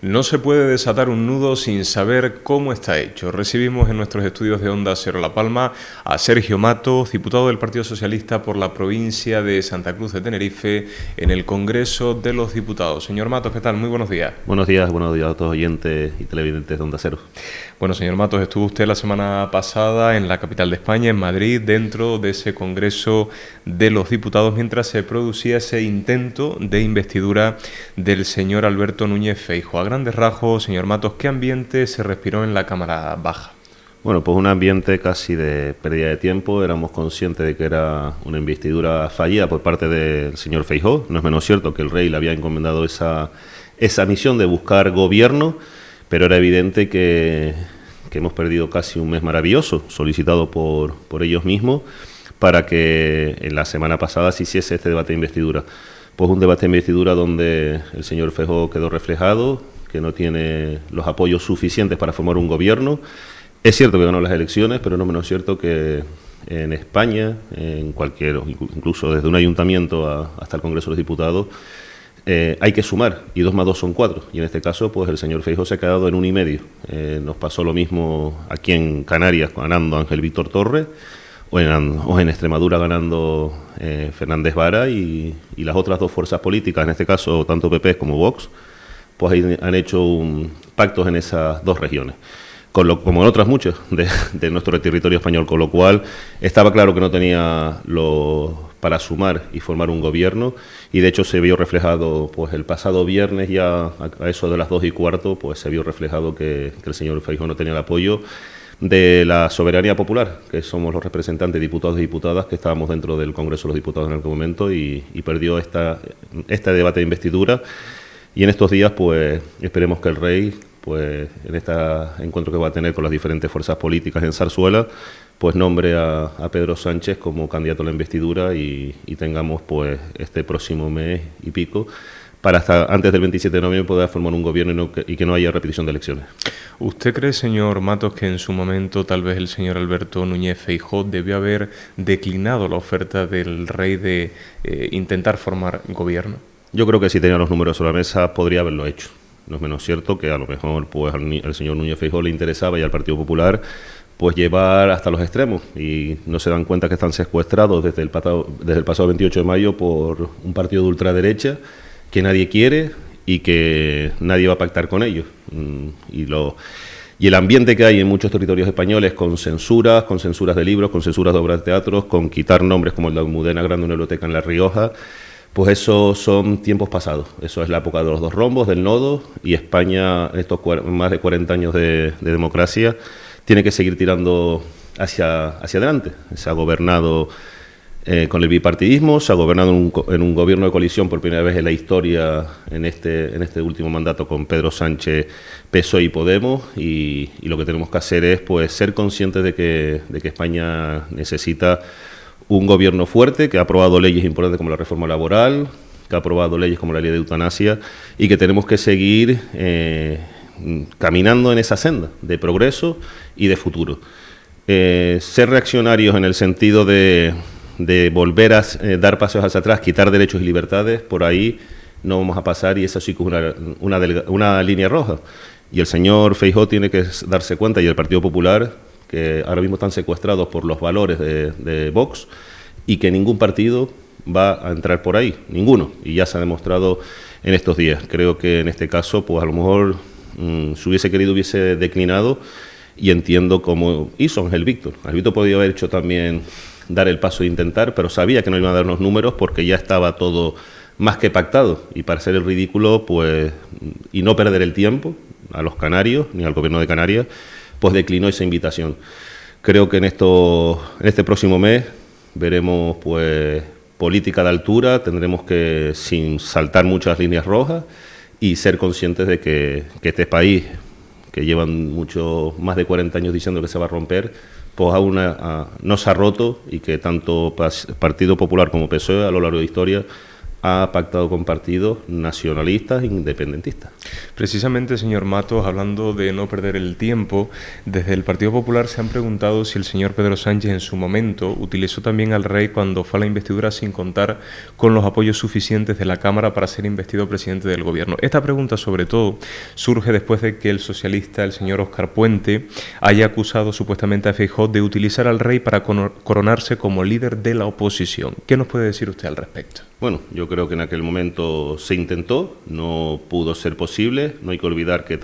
No se puede desatar un nudo sin saber cómo está hecho. Recibimos en nuestros estudios de Onda Cero La Palma a Sergio Matos, diputado del Partido Socialista por la provincia de Santa Cruz de Tenerife en el Congreso de los Diputados. Señor Matos, ¿qué tal? Muy buenos días. Buenos días a todos los oyentes y televidentes de Onda Cero. Bueno, señor Matos, estuvo usted la semana pasada en la capital de España, en Madrid, dentro de ese Congreso de los Diputados, mientras se producía ese intento de investidura del señor Alberto Núñez Feijóo. A grandes rasgos, señor Matos, ¿qué ambiente se respiró en la Cámara Baja? Bueno, pues un ambiente casi de pérdida de tiempo. Éramos conscientes de que era una investidura fallida por parte del señor Feijóo. No es menos cierto que el rey le había encomendado esa misión de buscar gobierno, pero era evidente que hemos perdido casi un mes maravilloso, solicitado por ellos mismos, para que en la semana pasada se hiciese este debate de investidura. Pues un debate de investidura donde el señor Feijóo quedó reflejado, que no tiene los apoyos suficientes para formar un gobierno. Es cierto que ganó las elecciones, pero no menos cierto que en España, incluso desde un ayuntamiento hasta el Congreso de los Diputados, hay que sumar, y 2 más 2 son 4, y en este caso pues el señor Feijóo se ha quedado en 1,5. Nos pasó lo mismo aquí en Canarias ganando Ángel Víctor Torres, o en Extremadura ganando Fernández Vara, y las otras 2 fuerzas políticas, en este caso tanto PP como Vox, pues han hecho pactos en esas 2 regiones. Como en otras muchas de nuestro territorio español, con lo cual estaba claro que no tenía para sumar y formar un gobierno, y de hecho se vio reflejado pues el pasado viernes, ya a eso de las 2:15, pues se vio reflejado que el señor Feijóo no tenía el apoyo de la soberanía popular, que somos los representantes, diputados y diputadas, que estábamos dentro del Congreso de los Diputados en aquel momento, y perdió este debate de investidura. Y en estos días pues esperemos que el rey, pues en este encuentro que va a tener con las diferentes fuerzas políticas en Zarzuela, pues nombre a Pedro Sánchez como candidato a la investidura, y tengamos pues este próximo mes y pico para hasta antes del 27 de noviembre poder formar un gobierno y que no haya repetición de elecciones. ¿Usted cree, señor Matos, que en su momento tal vez el señor Alberto Núñez Feijóo debió haber declinado la oferta del rey de intentar formar gobierno? Yo creo que si tenía los números sobre la mesa podría haberlo hecho. No es menos cierto que a lo mejor pues al señor Núñez Feijóo le interesaba, y al Partido Popular, pues llevar hasta los extremos, y no se dan cuenta que están secuestrados desde el pasado 28 de mayo por un partido de ultraderecha que nadie quiere y que nadie va a pactar con ellos. Y el ambiente que hay en muchos territorios españoles con censuras de libros, con censuras de obras de teatro, con quitar nombres como el de Almudena Grande, una biblioteca en La Rioja, pues eso son tiempos pasados. Eso es la época de los 2 rombos, del nodo, y España, en estos más de 40 años de democracia, tiene que seguir tirando hacia adelante. Se ha gobernado con el bipartidismo, se ha gobernado en un gobierno de coalición por primera vez en la historia, en este último mandato, con Pedro Sánchez, PSOE y Podemos, y lo que tenemos que hacer es pues ser conscientes de que España necesita un gobierno fuerte, que ha aprobado leyes importantes como la reforma laboral, que ha aprobado leyes como la ley de eutanasia, y que tenemos que seguir caminando en esa senda de progreso y de futuro. Ser reaccionarios en el sentido de volver a dar pasos hacia atrás, quitar derechos y libertades, por ahí no vamos a pasar, y esa sí que es una línea roja. Y el señor Feijóo tiene que darse cuenta, y el Partido Popular, que ahora mismo están secuestrados por los valores de Vox, y que ningún partido va a entrar por ahí, ninguno, y ya se ha demostrado en estos días. Creo que en este caso, pues a lo mejor si hubiese querido hubiese declinado, y entiendo cómo hizo Ángel Víctor. Ángel Víctor podía haber hecho también dar el paso de intentar, pero sabía que no iban a dar los números porque ya estaba todo más que pactado, y para hacer el ridículo pues y no perder el tiempo a los canarios ni al gobierno de Canarias, pues declinó esa invitación. Creo que en este próximo mes veremos pues política de altura, tendremos que, sin saltar muchas líneas rojas, y ser conscientes de que este país, que llevan más de 40 años diciendo que se va a romper, pues aún no se ha roto, y que tanto Partido Popular como PSOE a lo largo de la historia ha pactado con partidos nacionalistas e independentistas. Precisamente, señor Matos, hablando de no perder el tiempo, desde el Partido Popular se han preguntado si el señor Pedro Sánchez en su momento utilizó también al rey cuando fue a la investidura sin contar con los apoyos suficientes de la Cámara para ser investido presidente del Gobierno. Esta pregunta, sobre todo, surge después de que el socialista, el señor Óscar Puente, haya acusado supuestamente a Feijóo de utilizar al rey para coronarse como líder de la oposición. ¿Qué nos puede decir usted al respecto? Bueno, yo creo que en aquel momento se intentó, no pudo ser posible. No hay que olvidar que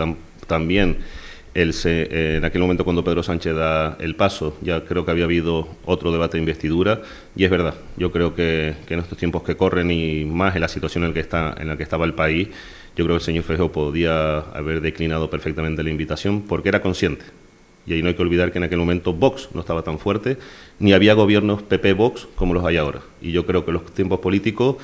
también en aquel momento cuando Pedro Sánchez da el paso, ya creo que había habido otro debate de investidura, y es verdad, yo creo que en estos tiempos que corren y más en la situación en la que estaba el país, yo creo que el señor Feijóo podía haber declinado perfectamente la invitación porque era consciente. Y ahí no hay que olvidar que en aquel momento Vox no estaba tan fuerte, ni había gobiernos PP-Vox como los hay ahora. Y yo creo que los tiempos políticos,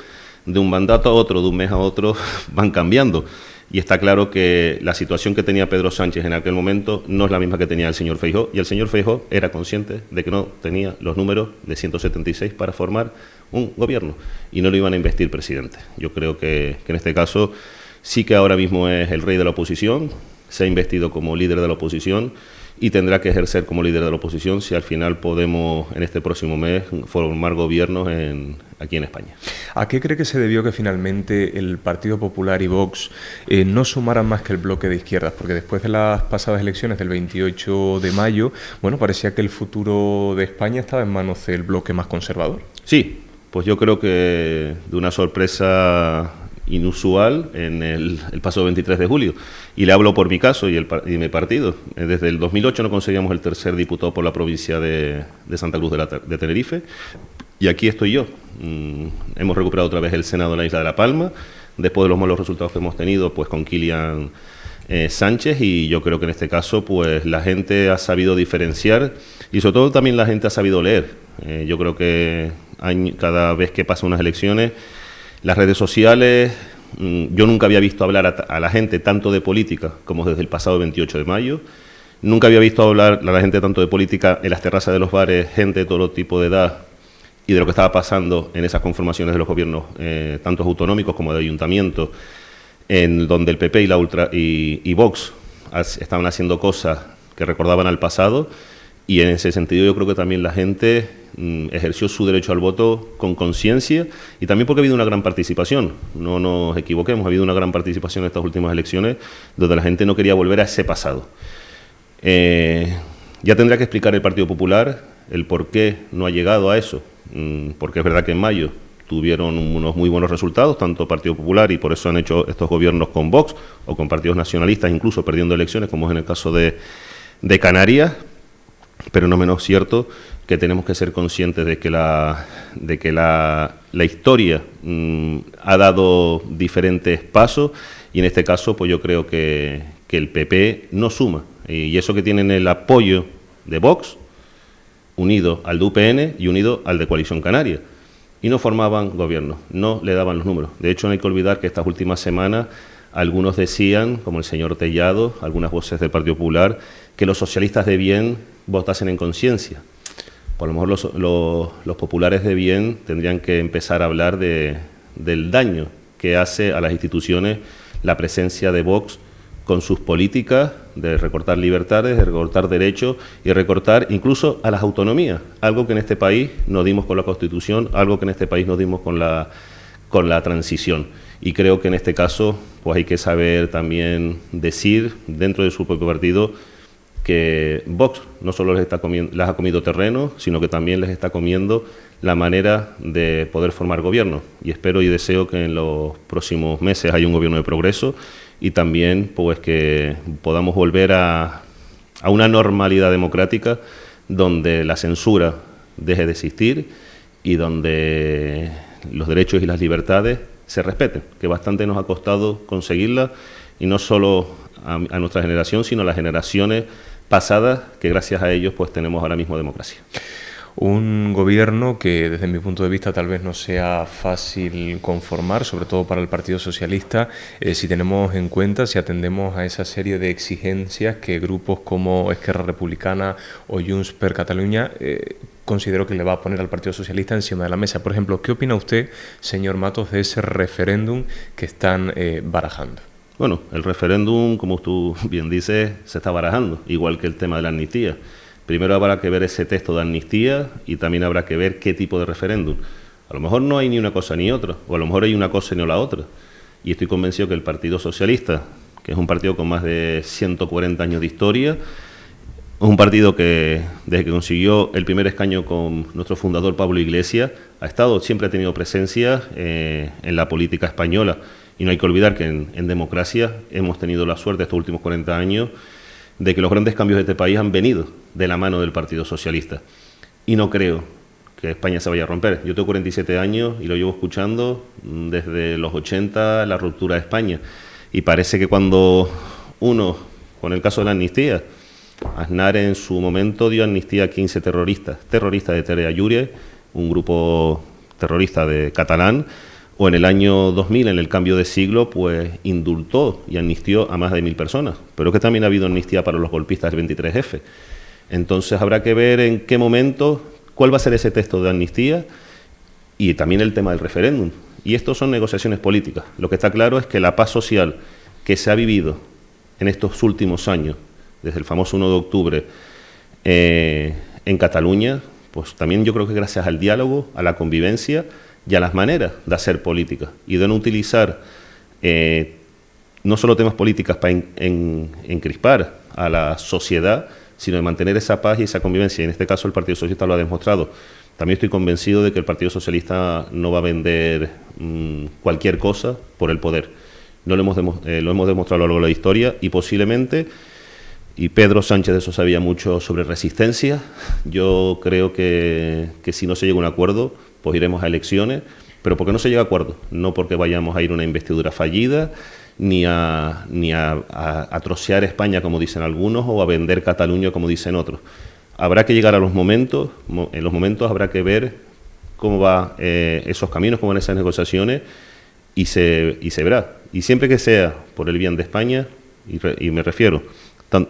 de un mandato a otro, de un mes a otro, van cambiando. Y está claro que la situación que tenía Pedro Sánchez en aquel momento no es la misma que tenía el señor Feijóo. Y el señor Feijóo era consciente de que no tenía los números de 176 para formar un gobierno. Y no lo iban a investir presidente. Yo creo que en este caso sí que ahora mismo es el rey de la oposición, se ha investido como líder de la oposición, y tendrá que ejercer como líder de la oposición si al final podemos en este próximo mes formar gobiernos aquí en España. ¿A qué cree que se debió que finalmente el Partido Popular y Vox no sumaran más que el bloque de izquierdas? Porque después de las pasadas elecciones del 28 de mayo, bueno, parecía que el futuro de España estaba en manos del bloque más conservador. Sí, pues yo creo que de una sorpresa inusual en el pasado 23 de julio. Y le hablo por mi caso y mi partido. Desde el 2008 no conseguíamos el tercer diputado por la provincia de Santa Cruz de Tenerife. Y aquí estoy yo. Hemos recuperado otra vez el Senado en la isla de La Palma, después de los malos resultados que hemos tenido pues con Kilian Sánchez, y yo creo que en este caso pues la gente ha sabido diferenciar y sobre todo también la gente ha sabido leer. Yo creo que cada vez que pasan unas elecciones, las redes sociales, yo nunca había visto hablar a la gente tanto de política como desde el pasado 28 de mayo. Nunca había visto hablar a la gente tanto de política en las terrazas de los bares, gente de todo tipo de edad, y de lo que estaba pasando en esas conformaciones de los gobiernos, tanto autonómicos como de ayuntamientos, en donde el PP y Vox estaban haciendo cosas que recordaban al pasado, y en ese sentido yo creo que también la gente ejerció su derecho al voto con conciencia, y también porque ha habido una gran participación. No nos equivoquemos, ha habido una gran participación en estas últimas elecciones donde la gente no quería volver a ese pasado. Ya tendrá que explicar el Partido Popular el por qué no ha llegado a eso, porque es verdad que en mayo tuvieron unos muy buenos resultados, tanto Partido Popular, y por eso han hecho estos gobiernos con Vox o con partidos nacionalistas, incluso perdiendo elecciones, como es en el caso de Canarias, pero no menos cierto que tenemos que ser conscientes de que la historia ha dado diferentes pasos, y en este caso pues yo creo que el PP no suma, y eso que tienen el apoyo de Vox, unido al de UPN y unido al de Coalición Canaria, y no formaban gobierno, no le daban los números. De hecho, no hay que olvidar que estas últimas semanas algunos decían, como el señor Tellado, algunas voces del Partido Popular, que los socialistas de bien votasen en conciencia. Por lo mejor los populares de bien tendrían que empezar a hablar del daño que hace a las instituciones la presencia de Vox con sus políticas de recortar libertades, de recortar derechos y recortar incluso a las autonomías, algo que en este país nos dimos con la Constitución, algo que en este país nos dimos con la transición. Y creo que en este caso pues hay que saber también decir dentro de su propio partido que Vox no solo les ha comido terreno, sino que también les está comiendo la manera de poder formar gobierno. Y espero y deseo que en los próximos meses haya un gobierno de progreso, y también pues que podamos volver a una normalidad democrática donde la censura deje de existir y donde los derechos y las libertades se respeten, que bastante nos ha costado conseguirla, y no solo a nuestra generación, sino a las generaciones pasadas, que gracias a ellos pues tenemos ahora mismo democracia. Un gobierno que desde mi punto de vista tal vez no sea fácil conformar, sobre todo para el Partido Socialista, si tenemos en cuenta, si atendemos a esa serie de exigencias que grupos como Esquerra Republicana o Junts per Catalunya considero que le va a poner al Partido Socialista encima de la mesa. Por ejemplo, ¿qué opina usted, señor Matos, de ese referéndum que están barajando? Bueno, el referéndum, como tú bien dices, se está barajando, igual que el tema de la amnistía. Primero habrá que ver ese texto de amnistía y también habrá que ver qué tipo de referéndum. A lo mejor no hay ni una cosa ni otra, o a lo mejor hay una cosa y no la otra. Y estoy convencido que el Partido Socialista, que es un partido con más de 140 años de historia, es un partido que, desde que consiguió el primer escaño con nuestro fundador Pablo Iglesias, siempre ha tenido presencia en la política española. Y no hay que olvidar que en democracia hemos tenido la suerte estos últimos 40 años de que los grandes cambios de este país han venido de la mano del Partido Socialista. Y no creo que España se vaya a romper. Yo tengo 47 años y lo llevo escuchando desde los 80, la ruptura de España. Y parece que cuando uno, con el caso de la amnistía, Aznar en su momento dio amnistía a 15 terroristas de Terra Llúria, un grupo terrorista de catalán, o en el año 2000, en el cambio de siglo, pues indultó y amnistió a más de 1000 personas. Pero que también ha habido amnistía para los golpistas del 23F. Entonces habrá que ver en qué momento, cuál va a ser ese texto de amnistía y también el tema del referéndum. Y esto son negociaciones políticas. Lo que está claro es que la paz social que se ha vivido en estos últimos años, desde el famoso 1 de octubre en Cataluña, pues también yo creo que gracias al diálogo, a la convivencia y a las maneras de hacer política y de no utilizar no solo temas políticos para encrispar a la sociedad, sino de mantener esa paz y esa convivencia. En este caso el Partido Socialista lo ha demostrado. También estoy convencido de que el Partido Socialista no va a vender cualquier cosa por el poder. Lo hemos demostrado a lo largo de la historia y posiblemente, y Pedro Sánchez de eso sabía mucho sobre resistencia, yo creo que si no se llega a un acuerdo, pues iremos a elecciones, pero porque no se llega a acuerdo, no porque vayamos a ir a una investidura fallida, ni a trocear España, como dicen algunos, o a vender Cataluña, como dicen otros. Habrá que llegar a los momentos, en los momentos habrá que ver cómo van esos caminos, cómo van esas negociaciones, y se verá. Y siempre que sea por el bien de España, y me refiero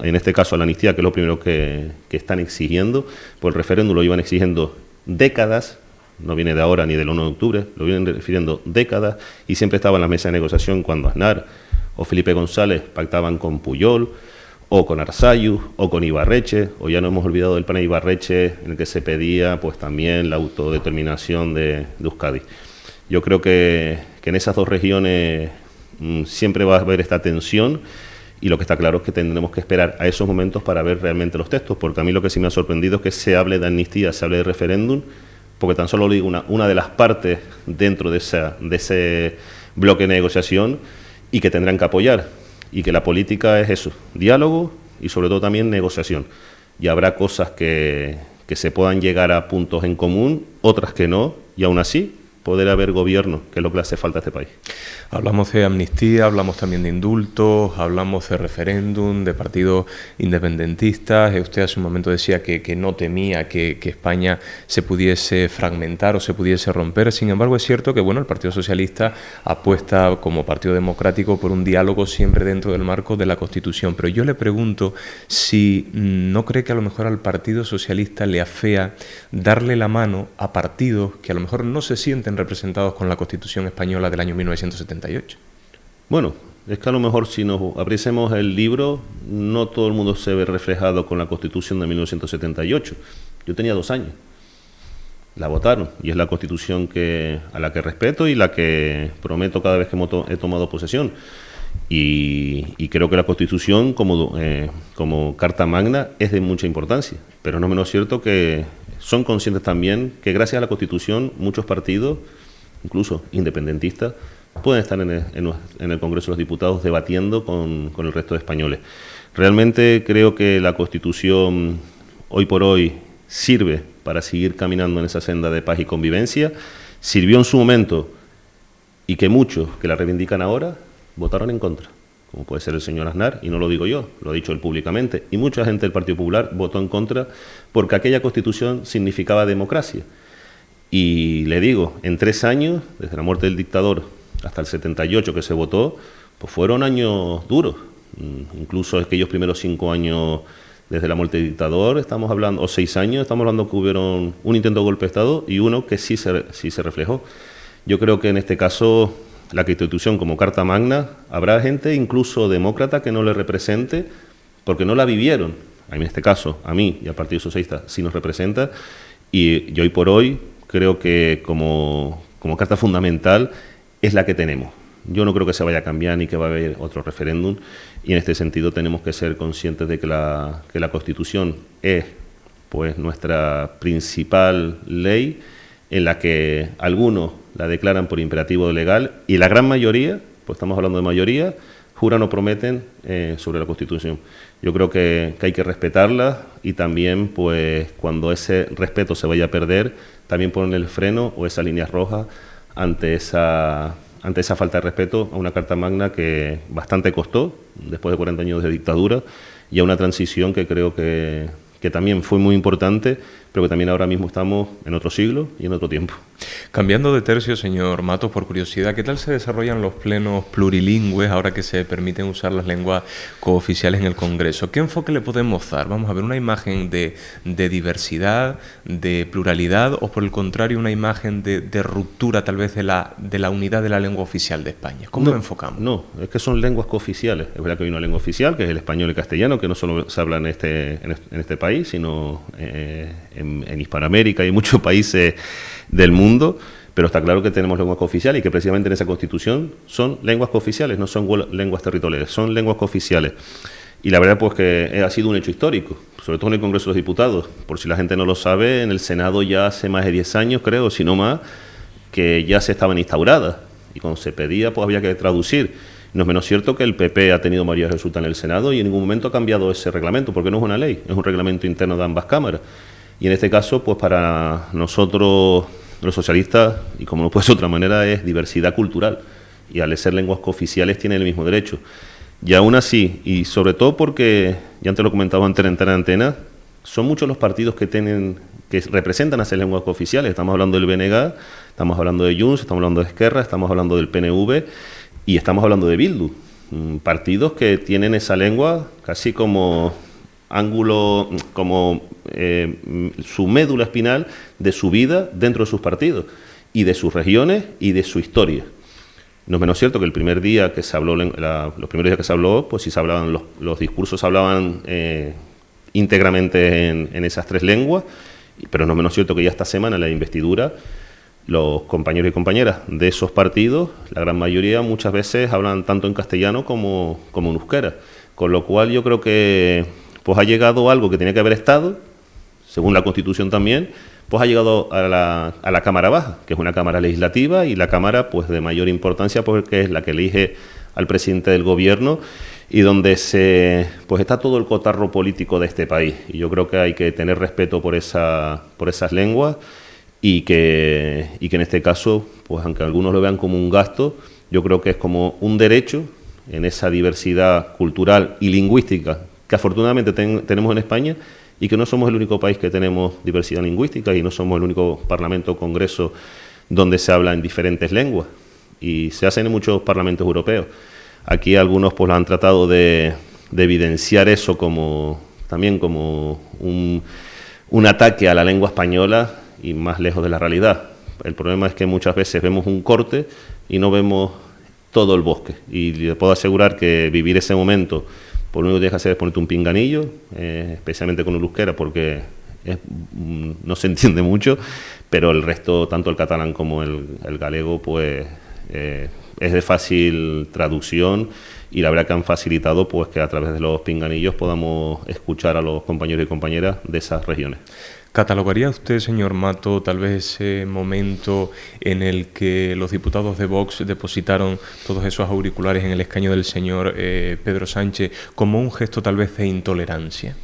en este caso a la amnistía, que es lo primero que están exigiendo, pues el referéndum lo iban exigiendo décadas, no viene de ahora ni del 1 de octubre, lo vienen refiriendo décadas, y siempre estaba en la mesa de negociación cuando Aznar o Felipe González pactaban con Pujol, o con Arzayus, o con Ibarretxe, o ya no hemos olvidado del plan Ibarretxe, en el que se pedía pues también la autodeterminación de Euskadi. Yo creo que en esas dos regiones siempre va a haber esta tensión, y lo que está claro es que tendremos que esperar a esos momentos para ver realmente los textos, porque a mí lo que sí me ha sorprendido es que se hable de amnistía, se hable de referéndum, porque tan solo lo digo una de las partes dentro de ese bloque de negociación y que tendrán que apoyar, y que la política es eso, diálogo y sobre todo también negociación. Y habrá cosas que se puedan llegar a puntos en común, otras que no, y aún así poder haber gobierno, que es lo que le hace falta a este país. Hablamos de amnistía, hablamos también de indultos, hablamos de referéndum, de partidos independentistas. Usted hace un momento decía que no temía que España se pudiese fragmentar o se pudiese romper. Sin embargo, es cierto que el Partido Socialista apuesta como partido democrático por un diálogo siempre dentro del marco de la Constitución. Pero yo le pregunto si no cree que a lo mejor al Partido Socialista le afea darle la mano a partidos que a lo mejor no se sienten representados con la Constitución española del año 1978. Bueno, es que a lo mejor si nos abriésemos el libro, no todo el mundo se ve reflejado con la Constitución de 1978. Yo tenía 2 años, la votaron, y es la Constitución a la que respeto y la que prometo cada vez que he tomado posesión. Y creo que la Constitución, como Carta Magna, es de mucha importancia, pero no menos cierto que son conscientes también que gracias a la Constitución muchos partidos, incluso independentistas, pueden estar en el Congreso de los Diputados debatiendo con el resto de españoles. Realmente creo que la Constitución hoy por hoy sirve para seguir caminando en esa senda de paz y convivencia. Sirvió en su momento, y que muchos que la reivindican ahora votaron en contra. como puede ser el señor Aznar, y no lo digo yo, lo ha dicho él públicamente, y mucha gente del Partido Popular votó en contra porque aquella Constitución significaba democracia. Y le digo, en 3 años, desde la muerte del dictador hasta el 78 que se votó, pues fueron años duros. Incluso aquellos primeros 5 años desde la muerte del dictador, estamos hablando, o 6 años, estamos hablando que hubieron un intento de golpe de Estado y uno que sí se reflejó. Yo creo que en este caso la Constitución como Carta Magna, habrá gente, incluso demócrata, que no le represente porque no la vivieron. En este caso, a mí y al Partido Socialista sí nos representa, y hoy por hoy creo que como carta fundamental es la que tenemos. Yo no creo que se vaya a cambiar ni que va a haber otro referéndum, y en este sentido tenemos que ser conscientes de que la Constitución es pues nuestra principal ley, en la que algunos la declaran por imperativo legal y la gran mayoría, pues estamos hablando de mayoría, juran o prometen sobre la Constitución. Yo creo que hay que respetarla, y también pues cuando ese respeto se vaya a perder, también poner el freno o esas líneas rojas ante esa falta de respeto a una Carta Magna que bastante costó después de 40 años de dictadura, y a una transición que creo que también fue muy importante, pero que también ahora mismo estamos en otro siglo y en otro tiempo. Cambiando de tercio, señor Matos, por curiosidad, ¿qué tal se desarrollan los plenos plurilingües ahora que se permiten usar las lenguas cooficiales en el Congreso? ¿Qué enfoque le podemos dar? Vamos a ver una imagen de diversidad, de pluralidad, o por el contrario una imagen de ruptura tal vez de la unidad de la lengua oficial de España. ¿Cómo lo enfocamos? No, es que son lenguas cooficiales. Es verdad que hay una lengua oficial, que es el español y el castellano, que no solo se habla en este país, sino en Hispanoamérica y en muchos países del mundo, pero está claro que tenemos lenguas cooficiales y que precisamente en esa Constitución son lenguas cooficiales, no son lenguas territoriales, son lenguas cooficiales. Y la verdad pues que ha sido un hecho histórico, sobre todo en el Congreso de los Diputados. Por si la gente no lo sabe, en el Senado ya hace más de 10 años, creo, si no más, que ya se estaban instauradas, y cuando se pedía pues había que traducir. No es menos cierto que el PP ha tenido mayoría absoluta en el Senado y en ningún momento ha cambiado ese reglamento, porque no es una ley, es un reglamento interno de ambas cámaras. Y en este caso, pues para nosotros, los socialistas, y como no puede ser de otra manera, es diversidad cultural. Y al ser lenguas cooficiales tienen el mismo derecho. Y aún así, y sobre todo porque, ya antes lo comentaba antes en antena, son muchos los partidos que representan a esas lenguas cooficiales. Estamos hablando del BNG, estamos hablando de Junts, estamos hablando de Esquerra, estamos hablando del PNV y estamos hablando de Bildu. Partidos que tienen esa lengua casi como ángulo, como su médula espinal de su vida dentro de sus partidos y de sus regiones y de su historia. No es menos cierto que el primer día que se habló, los primeros días que se habló, pues sí se hablaban, los discursos se hablaban íntegramente en esas 3 lenguas, pero no es menos cierto que ya esta semana en la investidura los compañeros y compañeras de esos partidos, la gran mayoría muchas veces hablan tanto en castellano como en euskera, con lo cual yo creo que pues ha llegado algo que tenía que haber estado, según la Constitución también, pues ha llegado a la Cámara Baja, que es una Cámara legislativa y la Cámara pues de mayor importancia porque es la que elige al presidente del Gobierno y donde pues está todo el cotarro político de este país. Y yo creo que hay que tener respeto por esas lenguas y que en este caso, pues aunque algunos lo vean como un gasto, yo creo que es como un derecho en esa diversidad cultural y lingüística que afortunadamente tenemos en España, y que no somos el único país que tenemos diversidad lingüística y no somos el único parlamento o congreso donde se habla en diferentes lenguas, y se hacen en muchos parlamentos europeos. Aquí algunos pues lo han tratado de evidenciar eso también como un ataque a la lengua española y más lejos de la realidad. El problema es que muchas veces vemos un corte y no vemos todo el bosque, y le puedo asegurar que vivir ese momento, por lo único que tienes que hacer es ponerte un pinganillo, especialmente con el euskera, porque no se entiende mucho, pero el resto, tanto el catalán como el galego, pues es de fácil traducción, y la verdad que han facilitado pues que a través de los pinganillos podamos escuchar a los compañeros y compañeras de esas regiones. ¿Catalogaría usted, señor Mato, tal vez ese momento en el que los diputados de Vox depositaron todos esos auriculares en el escaño del señor Pedro Sánchez como un gesto tal vez de intolerancia?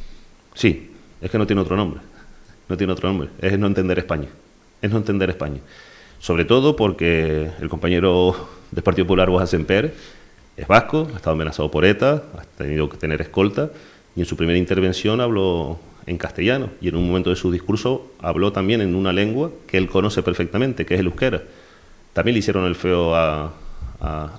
Sí, es que no tiene otro nombre. No tiene otro nombre. Es no entender España. Es no entender España. Sobre todo porque el compañero del Partido Popular, Borja Semper, es vasco, ha estado amenazado por ETA, ha tenido que tener escolta, y en su primera intervención habló en castellano, y en un momento de su discurso habló también en una lengua que él conoce perfectamente, que es el euskera. También le hicieron el feo a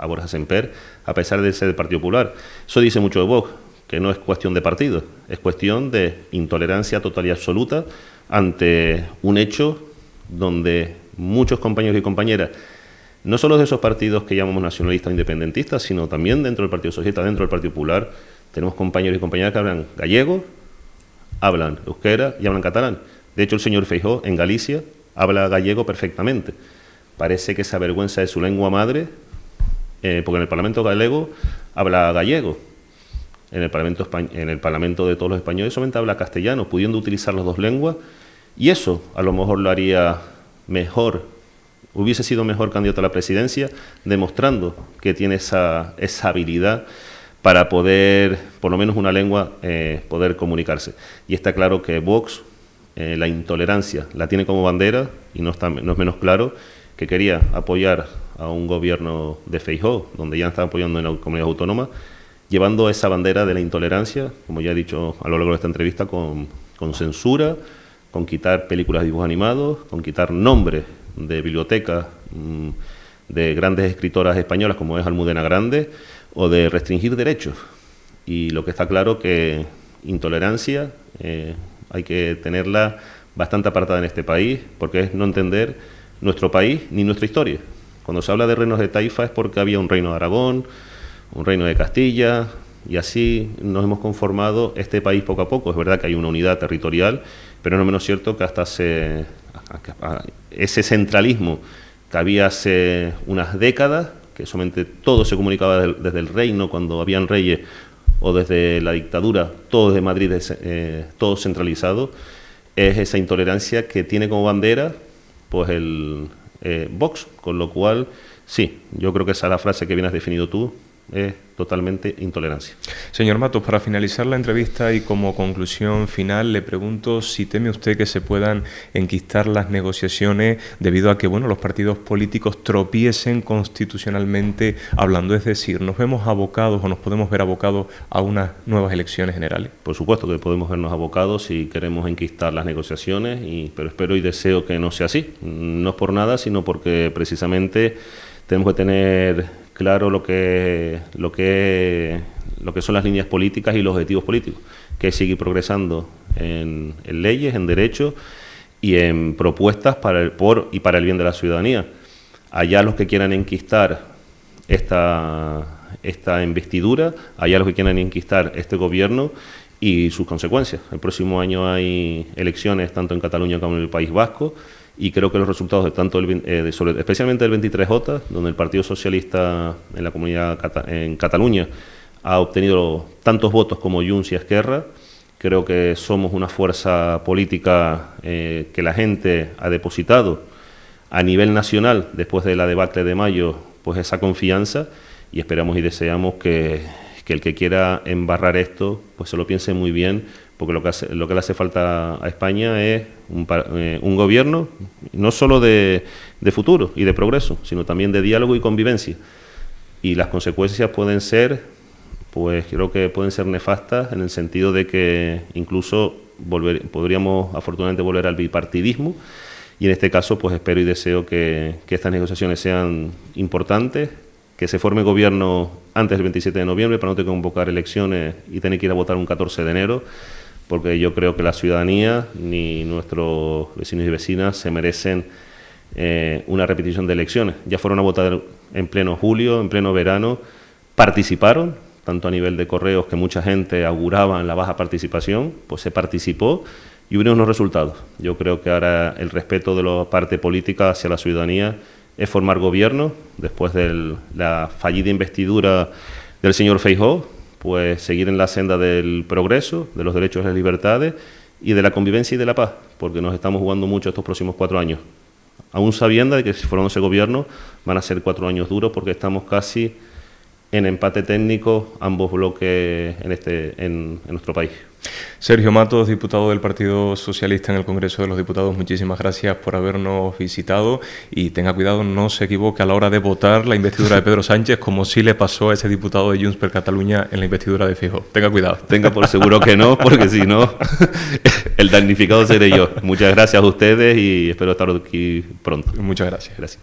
Borja Semper, a pesar de ser del Partido Popular. Eso dice mucho de Vox, que no es cuestión de partido, es cuestión de intolerancia total y absoluta ante un hecho donde muchos compañeros y compañeras, no solo de esos partidos que llamamos nacionalistas o independentistas, sino también dentro del Partido Socialista, dentro del Partido Popular, tenemos compañeros y compañeras que hablan gallego, hablan euskera y hablan catalán. De hecho, el señor Feijóo en Galicia habla gallego perfectamente. Parece que se avergüenza de su lengua madre, porque en el Parlamento galego habla gallego. En el Parlamento de todos los españoles solamente habla castellano, pudiendo utilizar las dos lenguas, y eso a lo mejor lo haría mejor, hubiese sido mejor candidato a la presidencia, demostrando que tiene esa habilidad para poder, por lo menos una lengua, poder comunicarse. Y está claro que Vox, la intolerancia, la tiene como bandera, y no es menos claro que quería apoyar a un gobierno de Feijóo, donde ya están apoyando en la comunidad autónoma, llevando esa bandera de la intolerancia, como ya he dicho a lo largo de esta entrevista, con censura, con quitar películas de dibujos animados, con quitar nombres de bibliotecas de grandes escritoras españolas como es Almudena Grandes, o de restringir derechos. Y lo que está claro que intolerancia hay que tenerla bastante apartada en este país, porque es no entender nuestro país ni nuestra historia. Cuando se habla de reinos de taifa es porque había un reino de Aragón, un reino de Castilla, y así nos hemos conformado este país poco a poco. Es verdad que hay una unidad territorial, pero no es menos cierto que hasta ese centralismo que había hace unas décadas, que solamente todo se comunicaba desde el reino cuando habían reyes, o desde la dictadura, todo desde Madrid, todo centralizado, es esa intolerancia que tiene como bandera pues el Vox, con lo cual sí, yo creo que esa es la frase que bien has definido tú, es totalmente intolerancia. Señor Matos, para finalizar la entrevista y como conclusión final, le pregunto si teme usted que se puedan enquistar las negociaciones debido a que los partidos políticos tropiecen constitucionalmente hablando, es decir, nos vemos abocados o nos podemos ver abocados a unas nuevas elecciones generales. Por supuesto que podemos vernos abocados si queremos enquistar las negociaciones, pero espero y deseo que no sea así. No es por nada, sino porque precisamente tenemos que tener claro lo que son las líneas políticas y los objetivos políticos, que es seguir progresando en leyes, en derechos y en propuestas por y para el bien de la ciudadanía. Allá los que quieran enquistar esta investidura, allá los que quieran enquistar este gobierno y sus consecuencias. El próximo año hay elecciones tanto en Cataluña como en el País Vasco, y creo que los resultados especialmente del 23J, donde el Partido Socialista en la comunidad en Cataluña ha obtenido tantos votos como Junts y Esquerra, creo que somos una fuerza política que la gente ha depositado a nivel nacional después de la debacle de mayo, pues esa confianza, y esperamos y deseamos que el que quiera embarrar esto pues se lo piense muy bien, porque lo que le hace falta a España es un gobierno no solo de futuro y de progreso, sino también de diálogo y convivencia. Y las consecuencias pueden ser, pues creo que pueden ser nefastas, en el sentido de que incluso podríamos afortunadamente volver al bipartidismo, y en este caso pues espero y deseo que estas negociaciones sean importantes, que se forme gobierno antes del 27 de noviembre para no tener que convocar elecciones y tener que ir a votar un 14 de enero, porque yo creo que la ciudadanía ni nuestros vecinos y vecinas se merecen una repetición de elecciones. Ya fueron a votar en pleno julio, en pleno verano, participaron, tanto a nivel de correos, que mucha gente auguraba en la baja participación, pues se participó y hubo unos resultados. Yo creo que ahora el respeto de la parte política hacia la ciudadanía es formar gobierno, después de la fallida investidura del señor Feijóo, pues seguir en la senda del progreso, de los derechos y las libertades y de la convivencia y de la paz, porque nos estamos jugando mucho estos próximos 4 años, aún sabiendo de que si formamos ese gobierno van a ser 4 años duros, porque estamos casi en empate técnico ambos bloques en nuestro país. Sergio Matos, diputado del Partido Socialista en el Congreso de los Diputados, muchísimas gracias por habernos visitado y tenga cuidado, no se equivoque a la hora de votar la investidura de Pedro Sánchez, como sí le pasó a ese diputado de Junts per Catalunya en la investidura de Feijóo. Tenga cuidado. Tenga por seguro que no, porque si no, el damnificado seré yo. Muchas gracias a ustedes y espero estar aquí pronto. Muchas gracias. Gracias.